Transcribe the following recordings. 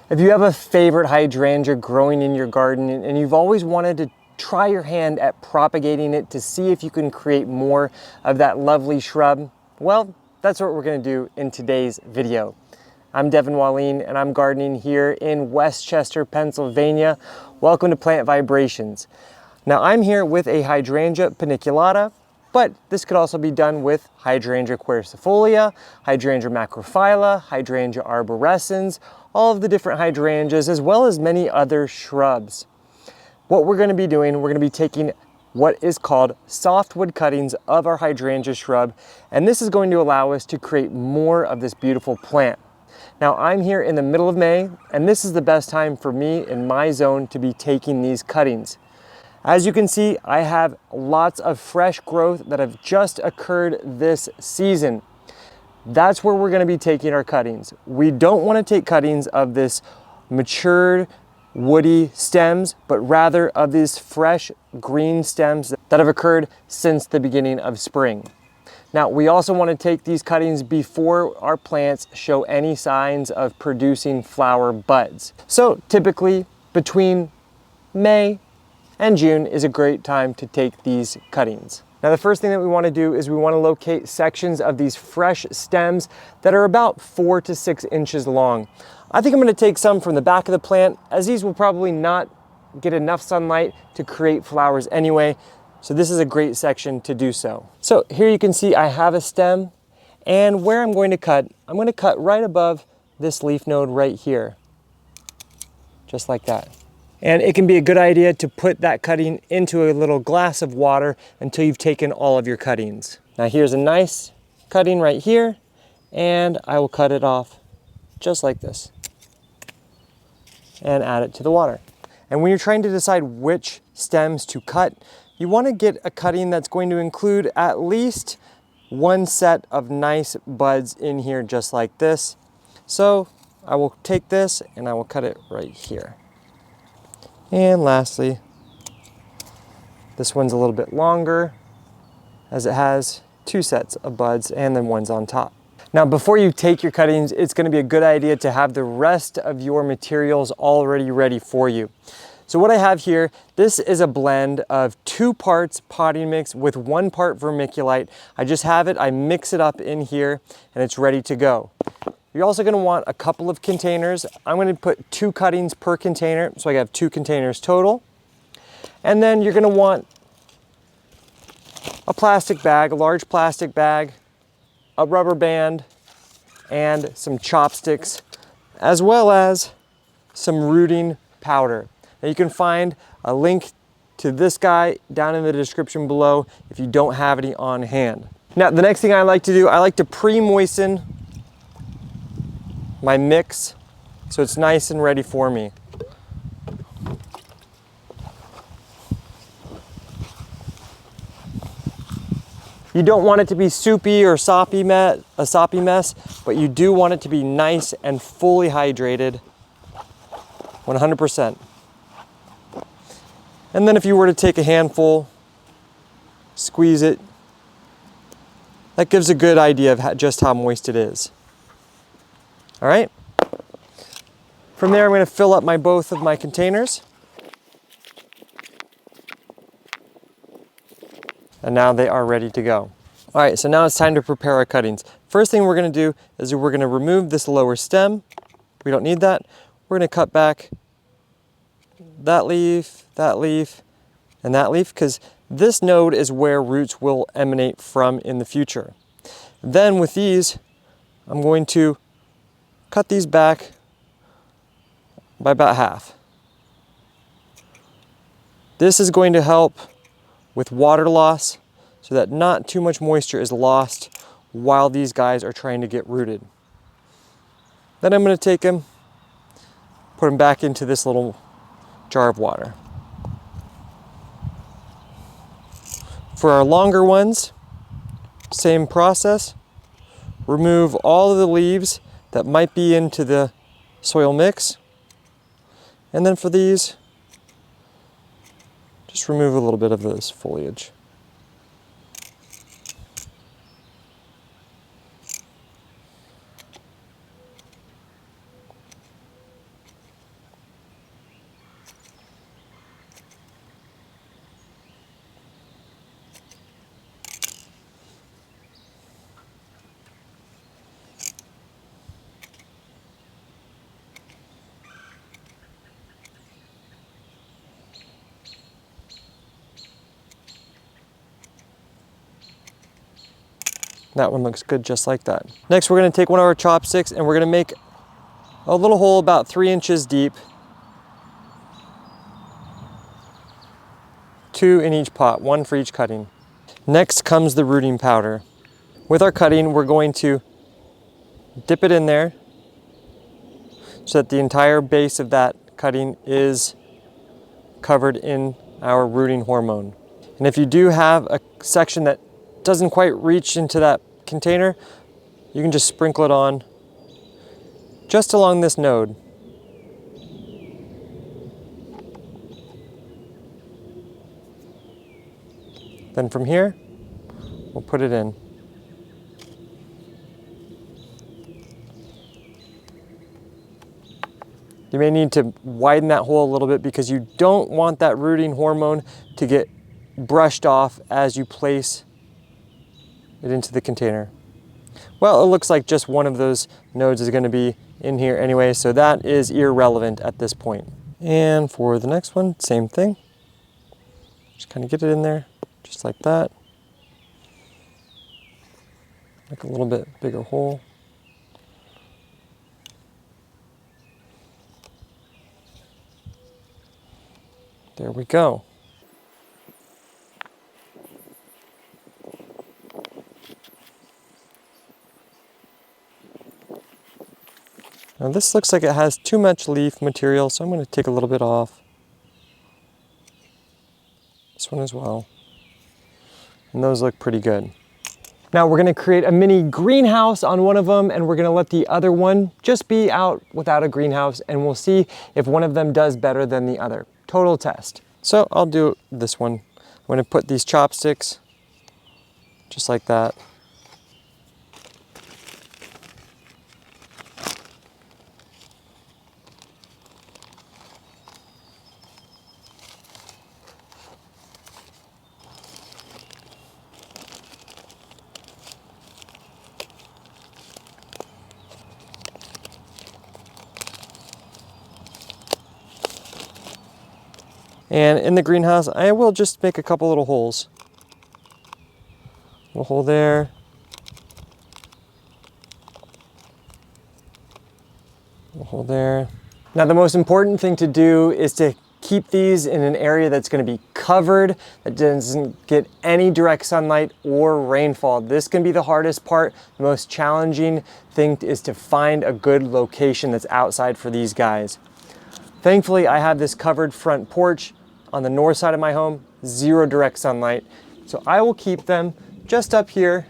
If you have a favorite hydrangea growing in your garden and you've always wanted to try your hand at propagating it to see if you can create more of that lovely shrub, well, that's what we're gonna do in today's video. I'm Devin Wallien and I'm gardening here in Westchester, Pennsylvania. Welcome to Plant Vibrations. Now I'm here with a hydrangea paniculata, but this could also be done with hydrangea quercifolia, hydrangea macrophylla, hydrangea arborescens, all of the different hydrangeas, as well as many other shrubs. What we're going to be doing, we're going to be taking what is called softwood cuttings of our hydrangea shrub, and this is going to allow us to create more of this beautiful plant. Now I'm here in the middle of May, and this is the best time for me in my zone to be taking these cuttings. As you can see, I have lots of fresh growth that have just occurred this season. That's where we're going to be taking our cuttings. We don't want to take cuttings of this matured woody stems, but rather of these fresh green stems that have occurred since the beginning of spring. Now, we also want to take these cuttings before our plants show any signs of producing flower buds. So typically between May and June is a great time to take these cuttings. Now the first thing that we want to do is we want to locate sections of these fresh stems that are about 4 to 6 inches long. I think I'm going to take some from the back of the plant, as these will probably not get enough sunlight to create flowers anyway, so this is a great section to do so. So here you can see I have a stem, and where I'm going to cut right above this leaf node right here, just like that. And it can be a good idea to put that cutting into a little glass of water until you've taken all of your cuttings. Now here's a nice cutting right here, and I will cut it off just like this and add it to the water. And when you're trying to decide which stems to cut, you want to get a cutting that's going to include at least one set of nice buds in here just like this. So I will take this and I will cut it right here. And lastly, this one's a little bit longer as it has 2 sets of buds and then one's on top. Now before you take your cuttings, it's going to be a good idea to have the rest of your materials already ready for you. So what I have here, this is a blend of 2 parts potting mix with 1 part vermiculite. I just have it, I mix it up in here and it's ready to go. You're also going to want a couple of containers. I'm going to put 2 cuttings per container, so I have 2 containers total. And then you're going to want a plastic bag, a large plastic bag, a rubber band, and some chopsticks, as well as some rooting powder. Now you can find a link to this guy down in the description below if you don't have any on hand. Now the next thing I like to do, I like to pre-moisten my mix so it's nice and ready for me. You don't want it to be soupy or a soppy mess, but you do want it to be nice and fully hydrated, 100%. And then if you were to take a handful, squeeze it, that gives a good idea of just how moist it is. All right. From there, I'm going to fill up both of my containers. And now they are ready to go. All right, so now it's time to prepare our cuttings. First thing we're going to do is we're going to remove this lower stem. We don't need that. We're going to cut back that leaf, and that leaf, because this node is where roots will emanate from in the future. Then with these, I'm going to cut these back by about half. This is going to help with water loss so that not too much moisture is lost while these guys are trying to get rooted. Then I'm going to take them, put them back into this little jar of water. For our longer ones, same process. Remove all of the leaves that might be into the soil mix. And then for these, just remove a little bit of this foliage. That one looks good just like that. Next, we're gonna take one of our chopsticks and we're gonna make a little hole about 3 inches deep. 2 in each pot, 1 for each cutting. Next comes the rooting powder. With our cutting, we're going to dip it in there so that the entire base of that cutting is covered in our rooting hormone. And if you do have a section that doesn't quite reach into that container, you can just sprinkle it on just along this node. Then from here, we'll put it in. You may need to widen that hole a little bit because you don't want that rooting hormone to get brushed off as you place it into the container. Well, it looks like just one of those nodes is going to be in here anyway, so that is irrelevant at this point. And for the next one, same thing. Just kind of get it in there, just like that. Make a little bit bigger hole. There we go. Now this looks like it has too much leaf material, so I'm going to take a little bit off. This one as well. And those look pretty good. Now we're going to create a mini greenhouse on one of them, and we're going to let the other one just be out without a greenhouse, and we'll see if one of them does better than the other. Total test. So I'll do this one. I'm going to put these chopsticks just like that. And in the greenhouse, I will just make a couple little holes. A hole there. A hole there. Now the most important thing to do is to keep these in an area that's going to be covered, that doesn't get any direct sunlight or rainfall. This can be the hardest part. The most challenging thing is to find a good location that's outside for these guys. Thankfully, I have this covered front porch on the north side of my home, 0 direct sunlight. So I will keep them just up here.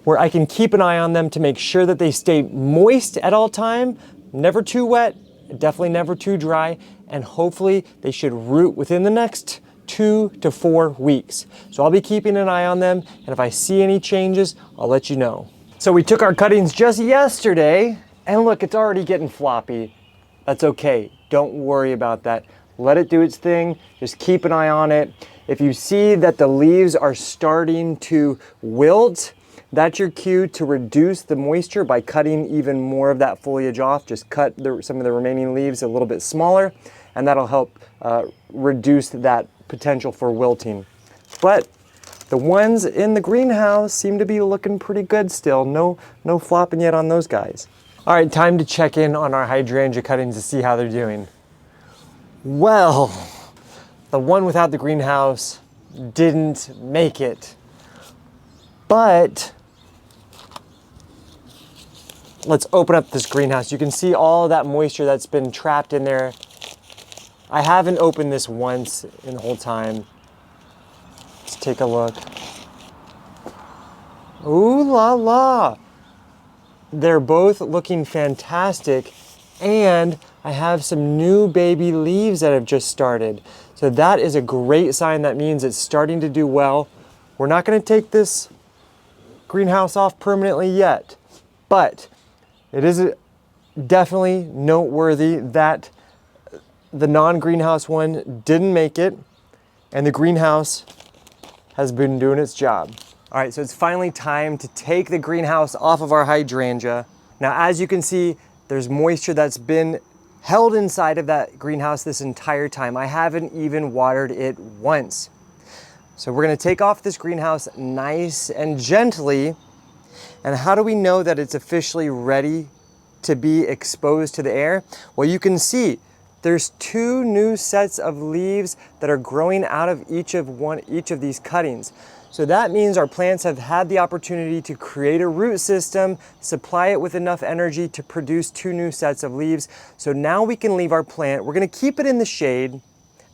Where I can keep an eye on them to make sure that they stay moist at all time, never too wet, definitely never too dry, and hopefully they should root within the next 2 to 4 weeks. So I'll be keeping an eye on them, and if I see any changes, I'll let you know. So we took our cuttings just yesterday, and look, it's already getting floppy. That's okay, don't worry about that. Let it do its thing, just keep an eye on it. If you see that the leaves are starting to wilt, that's your cue to reduce the moisture by cutting even more of that foliage off. Just cut some of the remaining leaves a little bit smaller, and that'll help reduce that potential for wilting. But the ones in the greenhouse seem to be looking pretty good still. No flopping yet on those guys. All right, time to check in on our hydrangea cuttings to see how they're doing. Well, the one without the greenhouse didn't make it. But let's open up this greenhouse. You can see all of that moisture that's been trapped in there. I haven't opened this once in the whole time. Let's take a look. Ooh la la. They're both looking fantastic, and I have some new baby leaves that have just started. So that is a great sign. That means it's starting to do well. We're not going to take this greenhouse off permanently yet, but it is definitely noteworthy that the non-greenhouse one didn't make it, and the greenhouse has been doing its job. All right, so it's finally time to take the greenhouse off of our hydrangea. Now, as you can see, there's moisture that's been held inside of that greenhouse this entire time. I haven't even watered it once. So we're gonna take off this greenhouse nice and gently. And how do we know that it's officially ready to be exposed to the air? Well, you can see there's 2 new sets of leaves that are growing out of each of these cuttings. So that means our plants have had the opportunity to create a root system, supply it with enough energy to produce 2 new sets of leaves. So now we can leave our plant. We're gonna keep it in the shade,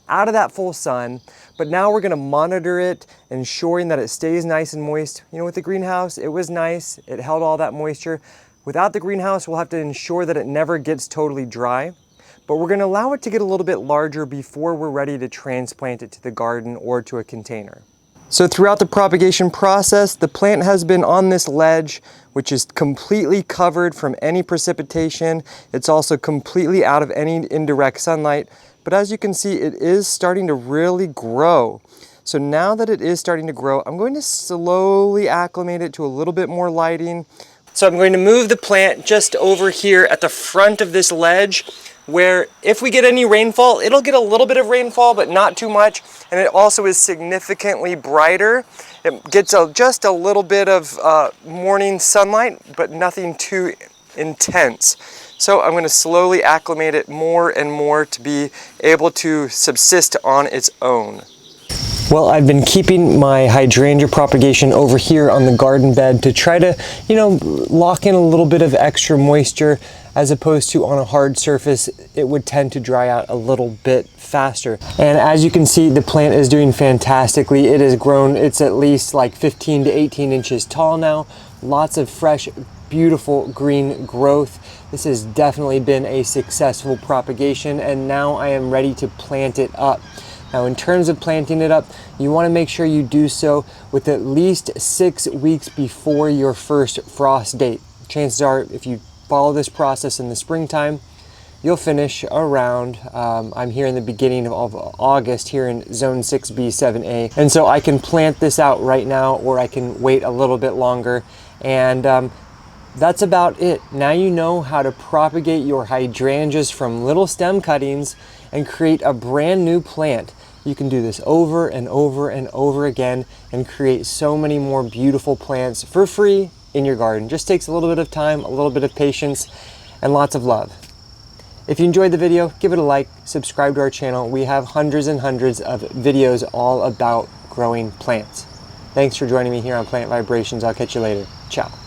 out of that full sun, but now we're gonna monitor it, ensuring that it stays nice and moist. You know, with the greenhouse, it was nice. It held all that moisture. Without the greenhouse, we'll have to ensure that it never gets totally dry, but we're gonna allow it to get a little bit larger before we're ready to transplant it to the garden or to a container. So throughout the propagation process, the plant has been on this ledge, which is completely covered from any precipitation. It's also completely out of any indirect sunlight. But as you can see, it is starting to really grow. So now that it is starting to grow, I'm going to slowly acclimate it to a little bit more lighting. So I'm going to move the plant just over here at the front of this ledge, where if we get any rainfall, it'll get a little bit of rainfall, but not too much. And it also is significantly brighter. It gets just a little bit of morning sunlight, but nothing too intense. So I'm going to slowly acclimate it more and more to be able to subsist on its own. Well, I've been keeping my hydrangea propagation over here on the garden bed to try to, lock in a little bit of extra moisture, as opposed to on a hard surface, it would tend to dry out a little bit faster. And as you can see, the plant is doing fantastically. It has grown, it's at least like 15 to 18 inches tall now. Lots of fresh, beautiful green growth. This has definitely been a successful propagation, and now I am ready to plant it up. Now, in terms of planting it up, you want to make sure you do so with at least 6 weeks before your first frost date. Chances are, if you follow this process in the springtime, you'll finish around, I'm here in the beginning of August here in zone 6B, 7A. And so I can plant this out right now, or I can wait a little bit longer. And that's about it. Now you know how to propagate your hydrangeas from little stem cuttings and create a brand new plant. You can do this over and over and over again and create so many more beautiful plants for free in your garden. Just takes a little bit of time, a little bit of patience, and lots of love. If you enjoyed the video, give it a like, subscribe to our channel. We have hundreds and hundreds of videos all about growing plants. Thanks for joining me here on Plant Vibrations. I'll catch you later. Ciao.